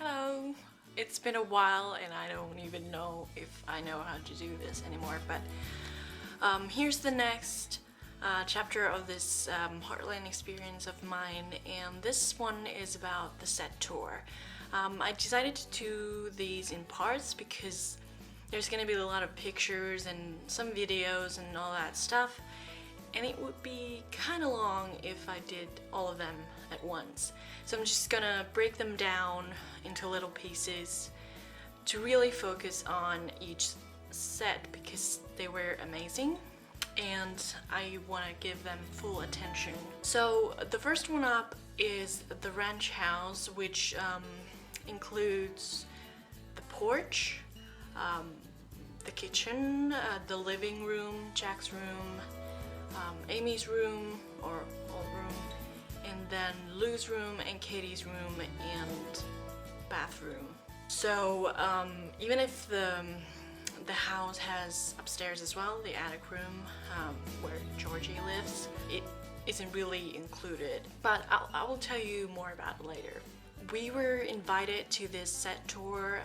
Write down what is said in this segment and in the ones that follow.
Hello! It's been a while and I don't even know if I know how to do this anymore, but here's the next chapter of this Heartland experience of mine, and this one is about the set tour. I decided to do these in parts because there's gonna be a lot of pictures and some videos and all that stuff, and it would be kind of long if I did all of them at once. So I'm just gonna break them down into little pieces to really focus on each set because they were amazing and I want to give them full attention. So the first one up is the ranch house, which includes the porch, the kitchen, the living room, Jack's room, Amy's room, or old room, and then Lou's room and Katie's room and bathroom. So even if the house has upstairs as well, the attic room where Georgie lives, it isn't really included, but I will tell you more about it later. We were invited to this set tour.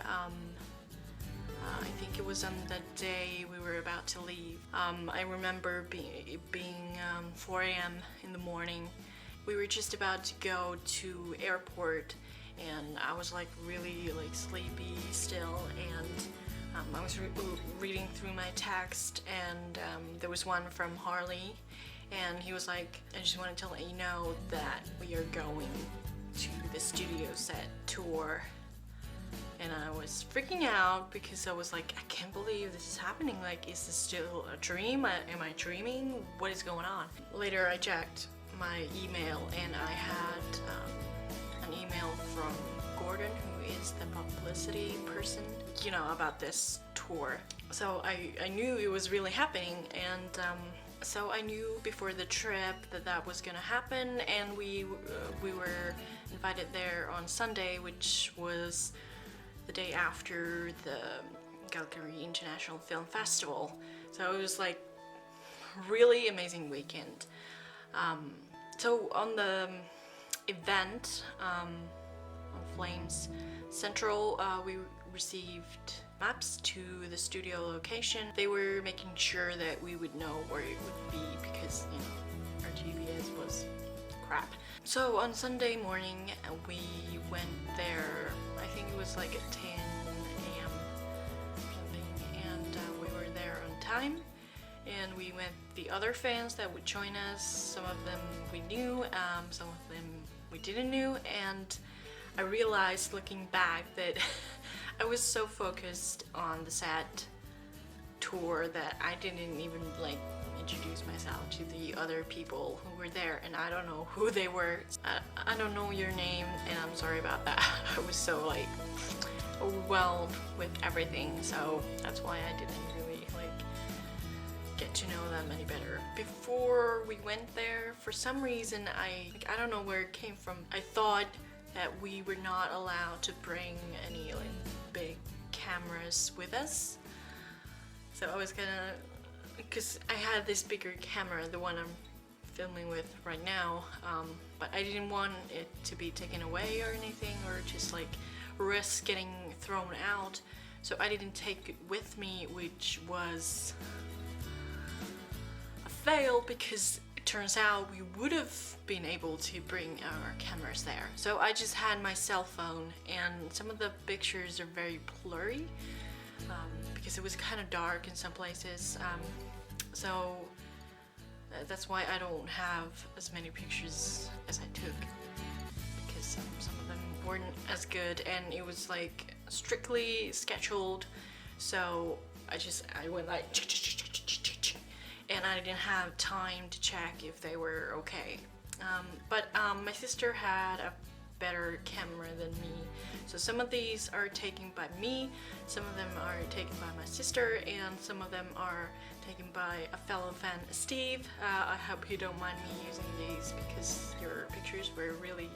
I think it was on the day we were about to leave. I remember being 4 a.m. in the morning. We were just about to go to airport and I was like really sleepy still, and I was reading through my text, and there was one from Harley, and he was like, I just wanted to let you know that we are going to the studio set tour. And I was freaking out because I was like, I can't believe this is happening. Like, is this still a dream? Am I dreaming? What is going on? Later I checked my email and I had an email from Gordon, who is the publicity person, you know, about this tour. So I knew it was really happening, and so I knew before the trip that was gonna happen, and we were invited there on Sunday, which was the day after the Calgary International Film Festival. So it was like really amazing weekend. So on the event on Flames Central, we received maps to the studio location. They were making sure that we would know where it would be because, you know, our GPS was crap. So on Sunday morning we went there, I think it was like at 10 a.m. or something, and we were there on time, and we met the other fans that would join us. Some of them we knew, some of them we didn't know, and I realized looking back that I was so focused on the set tour that I didn't even introduce myself to the other people who were there, and I don't know who they were. I don't know your name, and I'm sorry about that. I was so overwhelmed with everything, so that's why I didn't really get to know them any better. Before we went there, for some reason I don't know where it came from, I thought that we were not allowed to bring any big cameras with us. So I was gonna, because I had this bigger camera, the one I'm filming with right now, but I didn't want it to be taken away or anything, or just risk getting thrown out, so I didn't take it with me, which was a fail because it turns out we would have been able to bring our cameras there. So I just had my cell phone, and some of the pictures are very blurry because it was kind of dark in some places. So that's why I don't have as many pictures as I took, because some of them weren't as good, and it was strictly scheduled. So I went and I didn't have time to check if they were okay. But my sister had a better camera than me, so some of these are taken by me, some of them are taken by my sister, and some of them are taken by a fellow fan, Steve. I hope you don't mind me using these because your pictures were really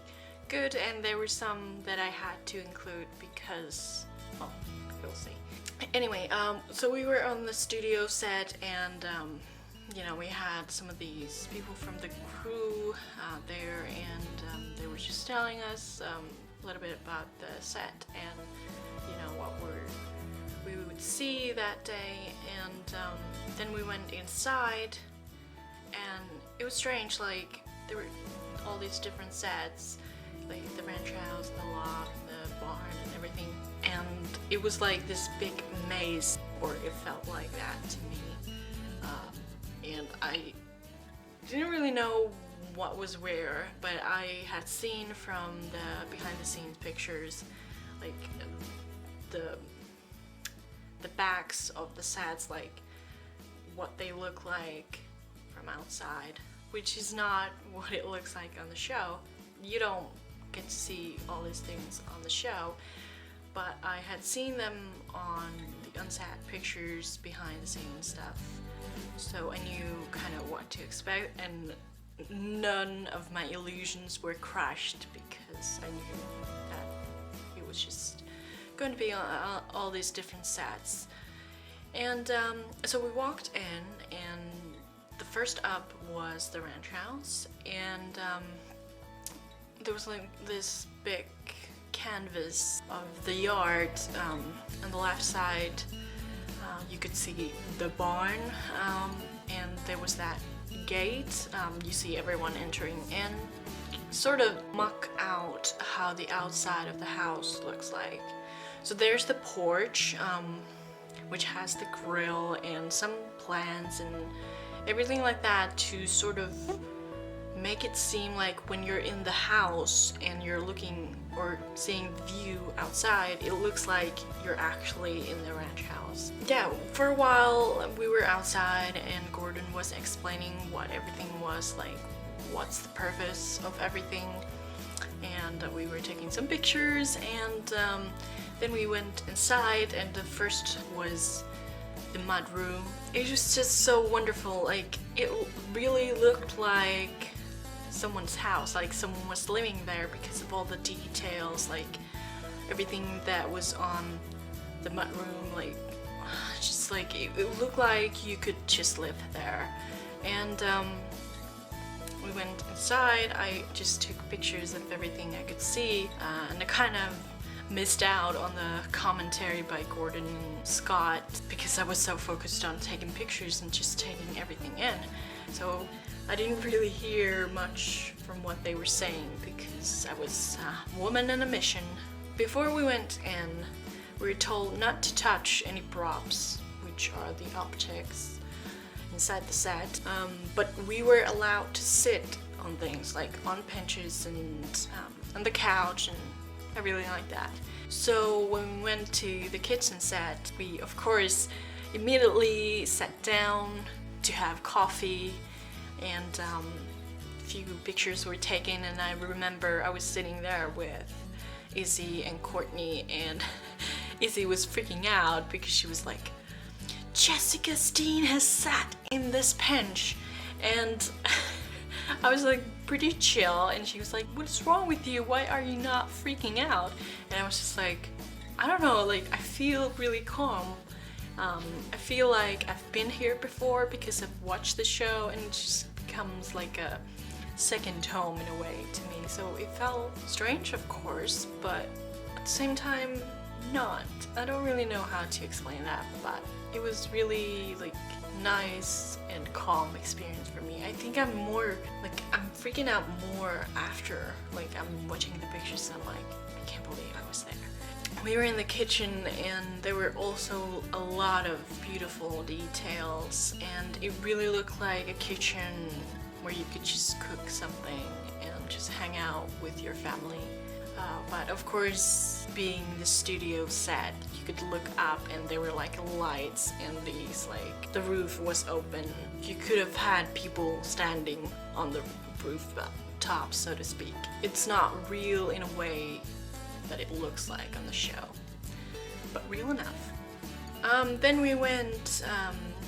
good, and there were some that I had to include because, well, you'll see. Anyway, so we were on the studio set, and you know, we had some of these people from the crew there, and they were just telling us a little bit about the set and what we would see that day, and then we went inside, and it was strange. Like, there were all these different sets, like the ranch house, the loft, the barn, and everything, and it was like this big maze, or it felt like that to me, and I didn't really know what was where, but I had seen from the behind-the-scenes pictures, like the backs of the sets, like what they look like from outside, which is not what it looks like on the show. You don't get to see all these things on the show, but I had seen them on the unset pictures, behind the scenes stuff, so I knew kind of what to expect, and none of my illusions were crushed because I knew that it was just going to be all these different sets. And so we walked in, and the first up was the ranch house, and there was like this big canvas of the yard. On the left side you could see the barn, and there was that gate. You see everyone entering in, sort of muck out how the outside of the house looks like. So there's the porch, which has the grill and some plants and everything like that to sort of make it seem like when you're in the house and you're looking or seeing the view outside, it looks like you're actually in the ranch house. Yeah, for a while we were outside and Gordon was explaining what everything was, like what's the purpose of everything, and we were taking some pictures, and then we went inside, and the first was the mud room. It was just so wonderful. Like, it really looked like someone's house, like someone was living there because of all the details, like everything that was on the mud room, like just like it looked like you could just live there. And we went inside. I just took pictures of everything I could see, and I kind of missed out on the commentary by Gordon and Scott because I was so focused on taking pictures and just taking everything in. So I didn't really hear much from what they were saying because I was a woman on a mission. Before we went in, we were told not to touch any props, which are the objects inside the set, but we were allowed to sit on things, like on benches and on the couch, and I really like that. So when we went to the kitchen set, we of course immediately sat down to have coffee, and a few pictures were taken, and I remember I was sitting there with Izzy and Courtney, and Izzy was freaking out because she was like, Jessica Steen has sat in this bench, and I was like pretty chill, and she was like, what is wrong with you? Why are you not freaking out? And I was just like, I don't know, like I feel really calm. I feel like I've been here before because I've watched the show, and it just becomes like a second home in a way to me. So it felt strange, of course, but at the same time not. I don't really know how to explain that, but it was really like nice and calm experience for me. I think I'm more like, I'm freaking out more after like I'm watching the pictures and I'm like, I can't believe I was there. We were in the kitchen, and there were also a lot of beautiful details, and it really looked like a kitchen where you could just cook something and just hang out with your family. But of course, being the studio set, you could look up and there were like lights, and these like the roof was open. You could have had people standing on the rooftop, so to speak. It's not real in a way that it looks like on the show, but real enough. Then we went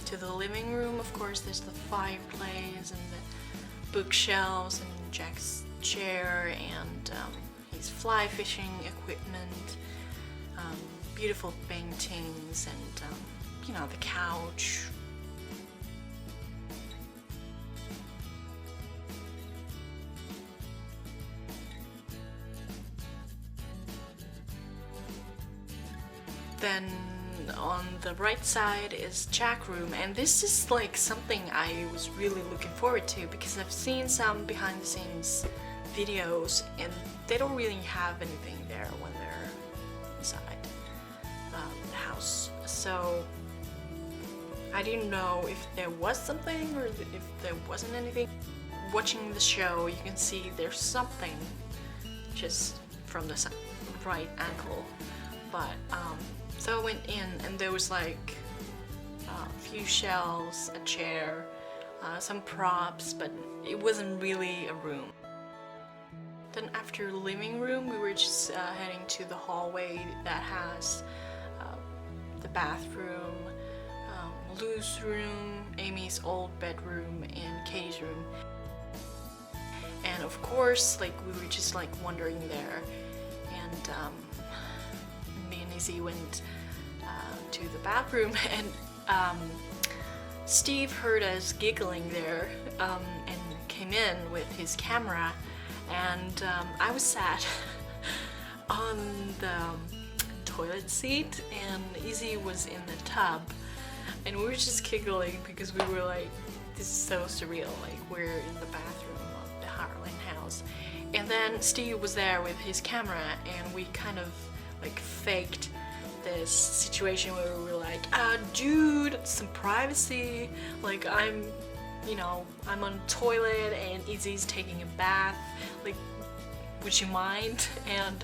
to the living room. Of course, there's the fireplace and the bookshelves and Jack's chair and his fly fishing equipment, beautiful paintings, and you know, the couch. Then on the right side is Jack room, and this is like something I was really looking forward to because I've seen some behind the scenes videos and they don't really have anything there when they're inside the house. So I didn't know if there was something or if there wasn't anything. Watching the show, you can see there's something just from the right angle. But so I went in and there was like a few shelves, a chair, some props, but it wasn't really a room. Then after the living room, we were just heading to the hallway that has the bathroom, Lou's room, Amy's old bedroom, and Katie's room. And of course, like we were just like wandering there, and me and Izzy went to the bathroom, and Steve heard us giggling there and came in with his camera, and I was sat on the toilet seat and Izzy was in the tub, and we were just giggling because we were like, this is so surreal, like we're in the bathroom of the Heartland House. And then Steve was there with his camera and we kind of like faked this situation where we were like, dude, some privacy, like I'm on a toilet and Izzy's taking a bath, like would you mind? And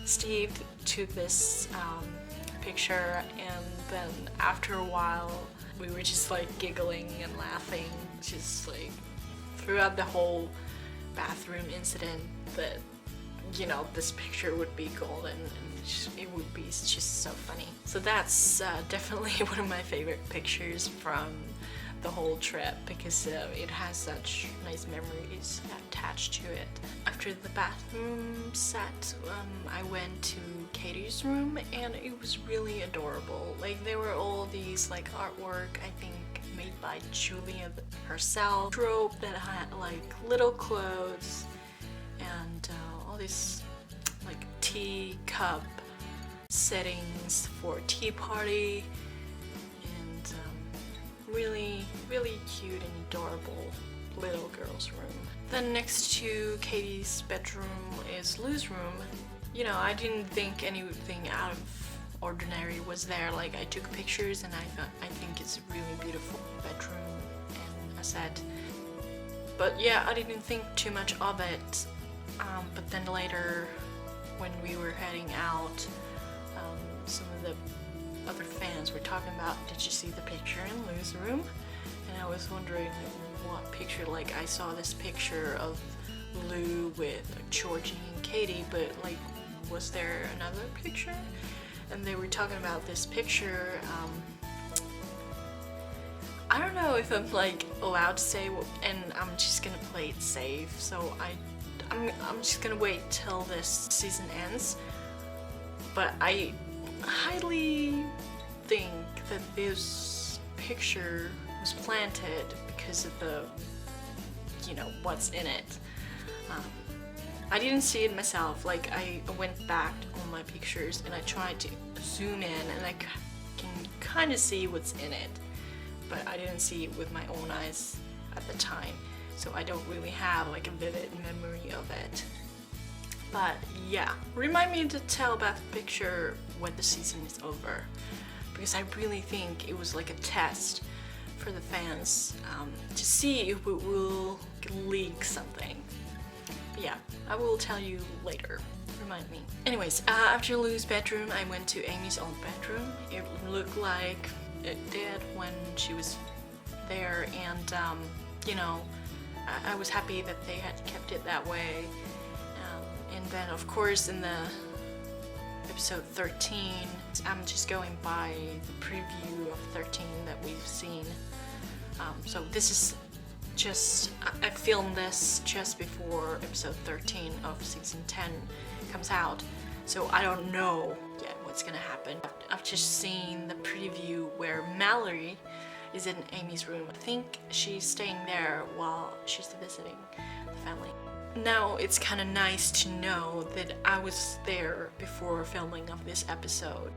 Steve took this picture, and then after a while we were just like giggling and laughing just like throughout the whole bathroom incident, that this picture would be golden and it would be just so funny. So that's definitely one of my favorite pictures from the whole trip because it has such nice memories attached to it. After the bathroom set, I went to Katie's room and it was really adorable. Like there were all these like artwork, I think made by Julia herself, robe that had like little clothes and all these like tea cup settings for a tea party, and really cute and adorable little girl's room. Then next to Katie's bedroom is Lou's room. I didn't think anything out of ordinary was there. Like I took pictures and I think it's a really beautiful bedroom and a set. But yeah, I didn't think too much of it. But then later when we were heading out, some of the other fans were talking about, did you see the picture in Lou's room? And I was wondering what picture. Like I saw this picture of Lou with Georgie and Katie, but like was there another picture? And they were talking about this picture. I don't know if I'm like allowed to say, and I'm just gonna play it safe, so I'm just gonna wait till this season ends. But I highly think that this picture was planted because of the what's in it. I didn't see it myself. Like I went back on my pictures and I tried to zoom in and I can kind of see what's in it, but I didn't see it with my own eyes at the time, so I don't really have like a vivid memory of it. But yeah, remind me to tell about the picture when the season is over, because I really think it was like a test for the fans to see if we will leak something. But yeah, I will tell you later. Remind me. Anyways, after Lou's bedroom, I went to Amy's old bedroom. It looked like it did when she was there, and I was happy that they had kept it that way. And then of course in the episode 13, I'm just going by the preview of 13 that we've seen. So this is just, I filmed this just before episode 13 of season 10 comes out, so I don't know yet what's gonna happen. I've just seen the preview where Mallory is in Amy's room. I think she's staying there while she's visiting the family. Now it's kind of nice to know that I was there before filming of this episode.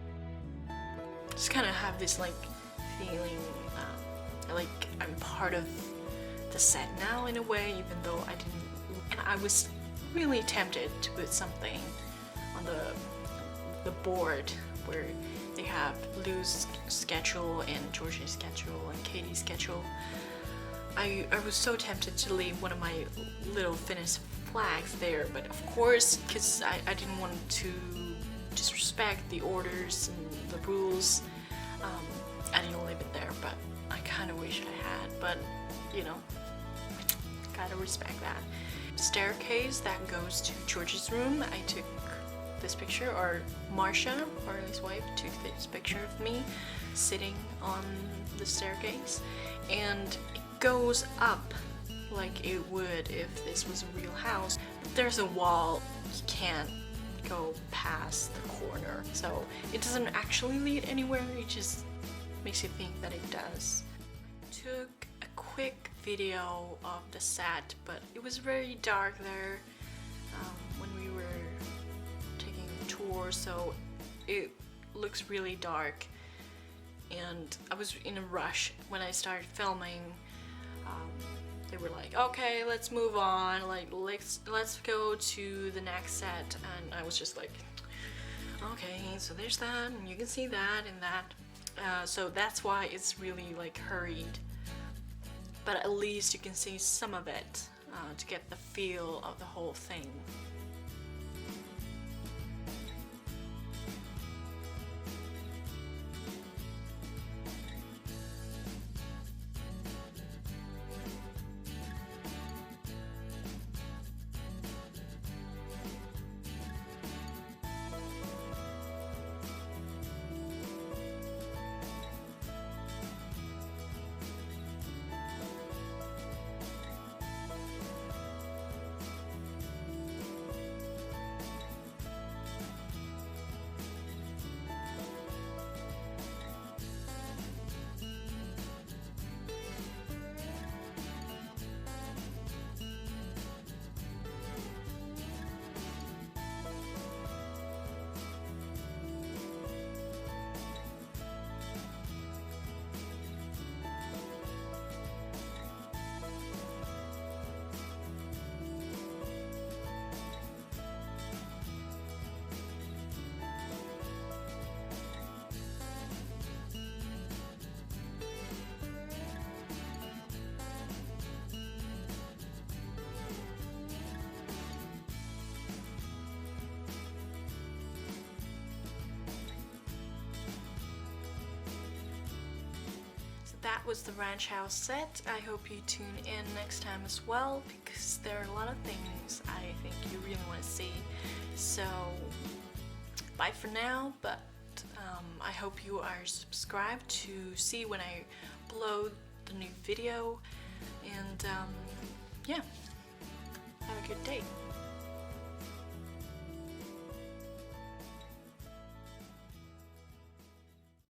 just kind of have this like feeling like I'm part of the set now in a way, even though I didn't. And I was really tempted to put something on the board where they have Lou's schedule and George's schedule and Katie's schedule. I was so tempted to leave one of my little Finnish flags there, but of course, because I didn't want to disrespect the orders and the rules, I didn't leave it there, but I kind of wish I had, but you know, gotta respect that. Staircase that goes to George's room, I took this picture, or Marcia, Marley's wife, took this picture of me sitting on the staircase, and it goes up like it would if this was a real house. But there's a wall, you can't go past the corner, so it doesn't actually lead anywhere, it just makes you think that it does. Took a quick video of the set, but it was very dark there when we were taking the tour, so it looks really dark, and I was in a rush when I started filming. They were like, okay, let's move on, like let's go to the next set, and I was just like, okay, so there's that, and you can see that and that, so that's why it's really like hurried, but at least you can see some of it to get the feel of the whole thing. That was the ranch house set. I hope you tune in next time as well, because there are a lot of things I think you really want to see. So bye for now, but I hope you are subscribed to see when I upload the new video, and yeah, have a good day.